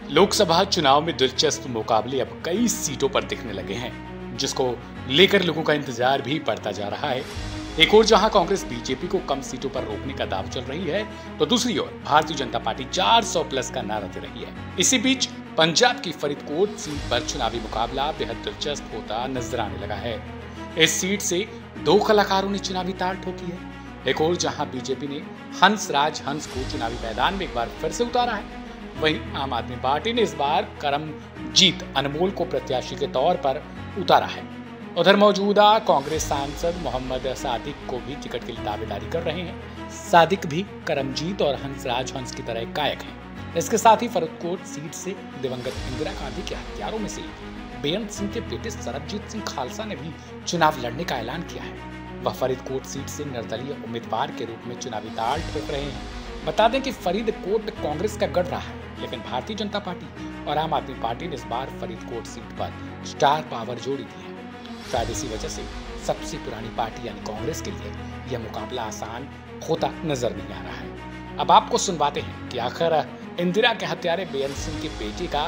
लोकसभा चुनाव में दिलचस्प मुकाबले अब कई सीटों पर दिखने लगे हैं, जिसको लेकर लोगों का इंतजार भी बढ़ता जा रहा है। एक ओर जहां कांग्रेस बीजेपी को कम सीटों पर रोकने का दाव चल रही है, तो दूसरी ओर भारतीय जनता पार्टी 400 प्लस का नारा दे रही है। इसी बीच पंजाब की फरीदकोट सीट पर चुनावी मुकाबला बेहद दिलचस्प होता नजर आने लगा है। इस सीट से दो कलाकारों ने चुनावी ताल ठोकी है। एक ओर जहां बीजेपी ने हंसराज हंस को चुनावी मैदान में एक बार फिर से उतारा है, वहीं आम आदमी पार्टी ने इस बार करमजीत अनमोल को प्रत्याशी के तौर पर उतारा है। उधर मौजूदा कांग्रेस सांसद मोहम्मद सादिक को भी टिकट के लिए दावेदारी कर रहे हैं। सादिक भी करमजीत और हंसराज हंस की तरह गायक हैं। इसके साथ ही फरीदकोट सीट से दिवंगत इंदिरा गांधी के हत्यारों में से बेअंत सिंह के बेटे सरबजीत सिंह खालसा ने भी चुनाव लड़ने का ऐलान किया है। वह फरीदकोट सीट से निर्दलीय उम्मीदवार के रूप में चुनावी ताल ठोक रहे हैं। बता दें कि फरीदकोट कांग्रेस का गढ़ रहा है, लेकिन भारतीय जनता पार्टी और आम आदमी पार्टी ने इस बार फरीदकोट सीट पर स्टार पावर जोड़ी दी है। शायद इसी वजह से सबसे पुरानी पार्टी यानी कांग्रेस के लिए यह मुकाबला आसान होता नजर नहीं आ रहा है। अब आपको सुनवाते हैं कि आखिर इंदिरा के हत्यारे बेअंत सिंह के बेटे का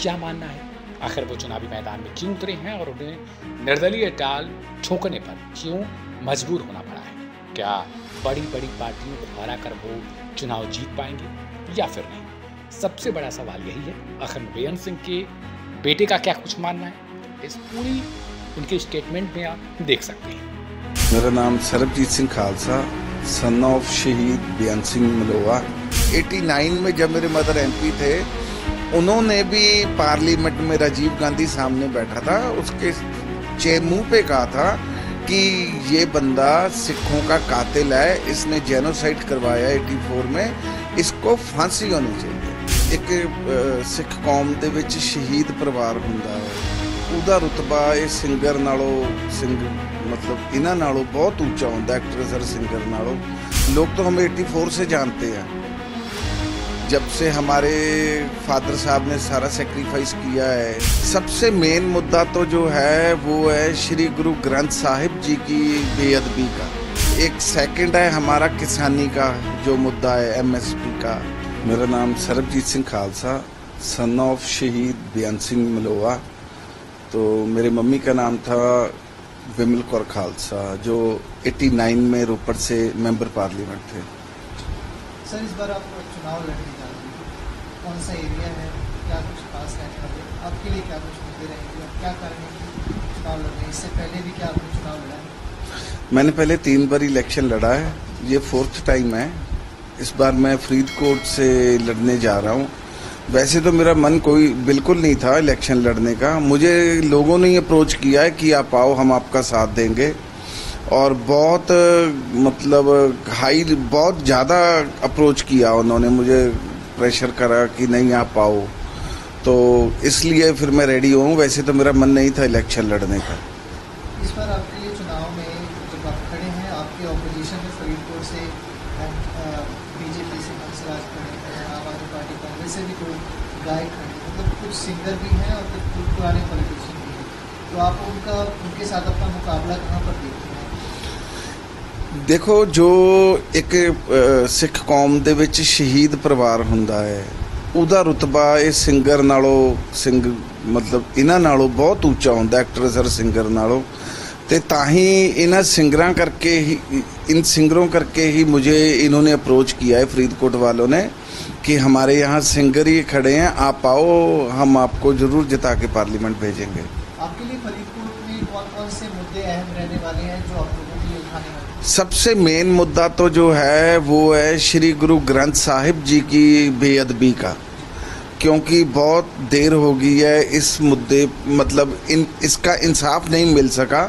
क्या मानना है। आखिर वो चुनावी मैदान में क्यों उतरे हैं और उन्हें निर्दलीय टाल ठोकने पर क्यों मजबूर होना पड़ा है। क्या बड़ी बड़ी पार्टियों को हरा कर वो चुनाव जीत पाएंगे या फिर नहीं। सबसे बड़ा सवाल यही है। आखिर बेअंत सिंह के बेटे का क्या कुछ मानना है, इस पूरी उनके स्टेटमेंट में आप देख सकते हैं। मेरा नाम सरबजीत सिंह खालसा, सन ऑफ शहीद बेअंत सिंह मलोआ। 89 में जब मेरे मदर एमपी थे, उन्होंने भी पार्लियामेंट में राजीव गांधी सामने बैठा था, उसके मुंह पे कहा था कि ये बंदा सिखों का कातिल है, इसने जेनोसाइड करवाया 84 में, इसको फांसी होनी चाहिए। एक सिख कौम ਦੇ ਵਿੱਚ ਸ਼ਹੀਦ ਪਰਿਵਾਰ ਹੁੰਦਾ ਹੈ, ਉਹਦਾ ਰੁਤਬਾ ਇਹ ਸਿੰਗਰ ਨਾਲੋਂ मतलब इन्हां नालों बहुत ऊंचा होता है, एक्ट्रेस और सिंगर नालों। लोग तो हमें 84 से जानते हैं, जब से हमारे फादर साहब ने सारा सेक्रीफाइस किया है। सबसे मेन मुद्दा तो जो है वो है श्री गुरु ग्रंथ साहिब जी की बेअदबी का। एक सेकंड है हमारा किसानी का जो मुद्दा है, MSP का। मेरा नाम सरबजीत सिंह खालसा, सन ऑफ शहीद बेअंत सिंह मलोआ। तो मेरे मम्मी का नाम था विमल कौर खालसा, जो 89 में रोपड़ से मेंबर पार्लियामेंट थे। सर, इस बार आप चुनाव लड़ने जा रहे हैं, कौन सा एरिया है, क्या कुछ खास है आपके लिए, क्या कुछ मुद्दे रहेंगे, क्या करेंगे चुनाव लड़ने? इससे पहले भी क्या आपने चुनाव लड़ा है? मैंने पहले 3 बार इलेक्शन लड़ा है, ये 4th टाइम है। इस बार मैं फरीदकोट से लड़ने जा रहा हूँ। वैसे तो मेरा मन कोई बिल्कुल नहीं था इलेक्शन लड़ने का। मुझे लोगों ने अप्रोच किया है कि आप आओ, हम आपका साथ देंगे, और बहुत मतलब बहुत ज़्यादा अप्रोच किया उन्होंने, मुझे प्रेशर करा कि नहीं आप आओ, तो इसलिए फिर मैं रेडी हूँ। वैसे तो मेरा मन नहीं था इलेक्शन लड़ने का। इस बार आपके लिए चुनाव में जब आप खड़े हैं, आपके ऑपोजिशन में फरीदकोट से बीजेपी से हंसराज खड़े हैं, आम आदमी पार्टी कांग्रेस से भी कोई गायक खड़े, मतलब कुछ सिंगर भी हैं और कुछ पुराने पॉलिटिशियन भी हैं, तो आप उनके साथ अपना मुकाबला कहाँ पर देखते हैं? देखो, जो एक सिख कौम ਦੇ ਵਿੱਚ ਸ਼ਹੀਦ ਪਰਿਵਾਰ ਹੁੰਦਾ ਹੈ, ਉਹਦਾ ਰੁਤਬਾ ਇਹ ਸਿੰਗਰ ਨਾਲੋਂ मतलब ਇਹਨਾਂ ਨਾਲੋਂ ਬਹੁਤ ਉੱਚਾ ਹੁੰਦਾ, एक्ट्रेस और सिंगर ਨਾਲੋਂ। तो ताही इन सिंगरों करके ही मुझे इन्होंने अप्रोच किया है, फरीदकोट वालों ने, कि हमारे यहाँ सिंगर ही खड़े हैं, आप आओ, हम आपको जरूर जिता के पार्लियामेंट भेजेंगे। आपके लिए फरीदकोट में कौन-कौन से मुद्दे अहम रहने वाले हैं जो आप लोगों के लिए उठाने वाले हैं? सबसे मेन मुद्दा तो जो है वो है श्री गुरु ग्रंथ साहिब जी की बेअदबी का, क्योंकि बहुत देर हो गई है इस मुद्दे, मतलब इसका इंसाफ नहीं मिल सका,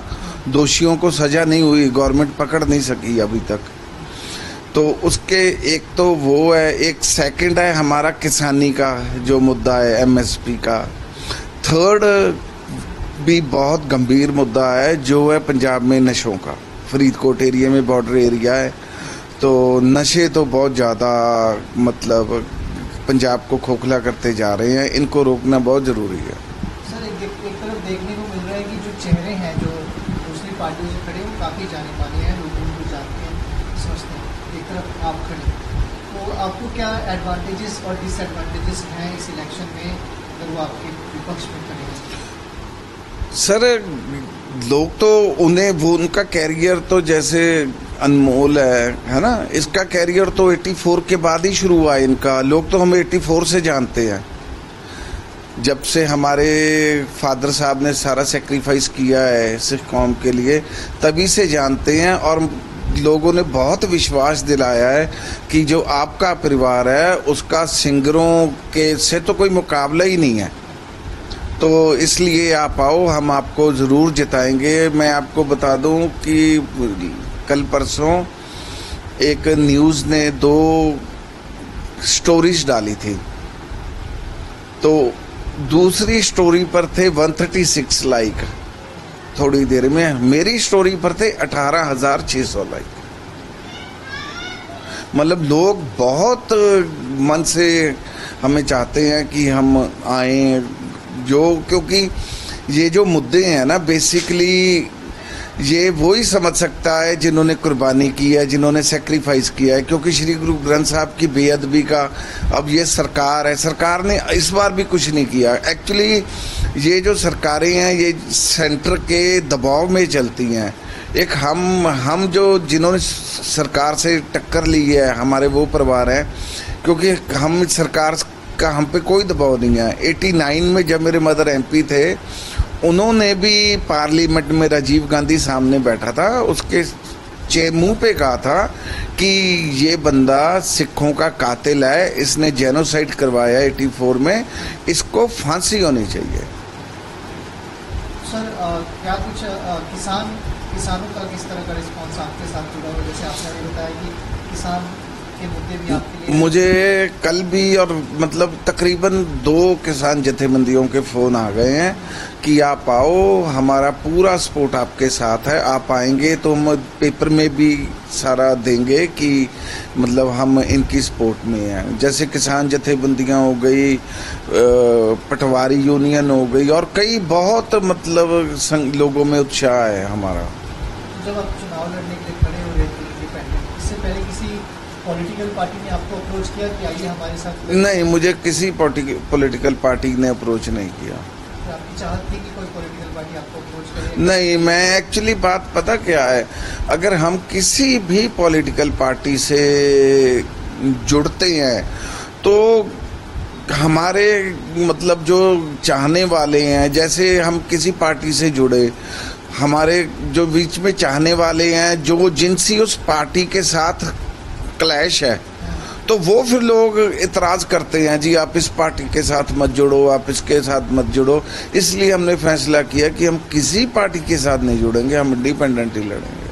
दोषियों को सजा नहीं हुई, गवर्नमेंट पकड़ नहीं सकी अभी तक। तो उसके एक तो वो है, एक सेकंड है हमारा किसानी का जो मुद्दा है, MSP का। थर्ड भी बहुत गंभीर मुद्दा है जो है पंजाब में नशों का। फरीदकोट एरिया में बॉर्डर एरिया है, तो नशे तो बहुत ज़्यादा मतलब पंजाब को खोखला करते जा रहे हैं, इनको रोकना बहुत ज़रूरी है। सर, एक तरफ देखने को मिल रहा है कि जो चेहरे हैं जो दूसरी पार्टियों से खड़े, वो काफ़ी जाने माने हैं, लोग उनको जानते हैं, समझते हैं। एक तरफ आप खड़े, तो आपको क्या एडवांटेजेस और डिसएडवांटेजेस हैं इस इलेक्शन में अगर वो आपके विपक्ष में खड़े हैं? सर, लोग तो उन्हें वो उनका कैरियर तो जैसे अनमोल है ना। इसका कैरियर तो 84 के बाद ही शुरू हुआ है इनका। लोग तो हमें 84 से जानते हैं, जब से हमारे फादर साहब ने सारा सेक्रीफाइस किया है सिख कौम के लिए, तभी से जानते हैं। और लोगों ने बहुत विश्वास दिलाया है कि जो आपका परिवार है उसका सिंगरों के से तो कोई मुकाबला ही नहीं है। तो इसलिए आप आओ, हम आपको ज़रूर जिताएंगे। मैं आपको बता दूं कि कल परसों एक न्यूज़ ने 2 स्टोरीज डाली थी, तो दूसरी स्टोरी पर थे 136 लाइक, थोड़ी देर में मेरी स्टोरी पर थे 18,600 लाइक। मतलब लोग बहुत मन से हमें चाहते हैं कि हम आए, क्योंकि ये जो मुद्दे हैं ना, बेसिकली ये वो ही समझ सकता है जिन्होंने कुर्बानी की है, जिन्होंने सेक्रीफाइस किया है। क्योंकि श्री गुरु ग्रंथ साहब की बेअदबी का अब ये सरकार है, सरकार ने इस बार भी कुछ नहीं किया। एक्चुअली ये जो सरकारें हैं ये सेंटर के दबाव में चलती हैं। एक हम जो जिन्होंने सरकार से टक्कर ली है, हमारे वो परिवार हैं, क्योंकि हम सरकार का हम पे कोई दबाव नहीं है। 89 में जब मेरे मदर MP थे, उन्होंने भी पार्लियामेंट में राजीव गांधी सामने बैठा था, उसके मुंह पे कहा था कि ये बंदा सिखों का कातिल है, इसने जेनोसाइड करवाया 84 में, इसको फांसी होनी चाहिए। सर, क्या कुछ किसानों का किस तरह का रिस्पॉन्स आपके साथ जुड़ा हुआ? जैसे आपने अभी बताया कि किसान के मुद्दे भी आपके लिए, मुझे कल भी और मतलब तकरीबन 2 किसान जथेबंदियों के फ़ोन आ गए हैं कि आप आओ, हमारा पूरा सपोर्ट आपके साथ है। आप आएंगे तो हम पेपर में भी सारा देंगे कि मतलब हम इनकी सपोर्ट में हैं। जैसे किसान जथेबंदियां हो गई, पटवारी यूनियन हो गई, और कई बहुत मतलब लोगों में उत्साह है हमारा। जब आप चुनाव लड़ने के लिए खड़े हो रहे थे इंडिपेंडेंट, इससे पहले किसी पॉलिटिकल पार्टी ने आपको अप्रोच किया कि आइए हमारे साथ? नहीं, मुझे किसी पॉलिटिकल पार्टी ने अप्रोच नहीं किया। तो आपकी चाहत थी कि कोई पॉलिटिकल पार्टी आपको अप्रोच करे? नहीं, मैं एक्चुअली बात पता क्या है, अगर हम किसी भी पॉलिटिकल पार्टी से जुड़ते हैं तो हमारे मतलब जो चाहने वाले हैं, जैसे हम किसी पार्टी से जुड़े, हमारे जो बीच में चाहने वाले हैं जो जिनसी उस पार्टी के साथ क्लैश है, तो वो फिर लोग इतराज़ करते हैं, जी आप इस पार्टी के साथ मत जुड़ो, आप इसके साथ मत जुड़ो। इसलिए हमने फैसला किया कि हम किसी पार्टी के साथ नहीं जुड़ेंगे, हम इंडिपेंडेंट ही लड़ेंगे।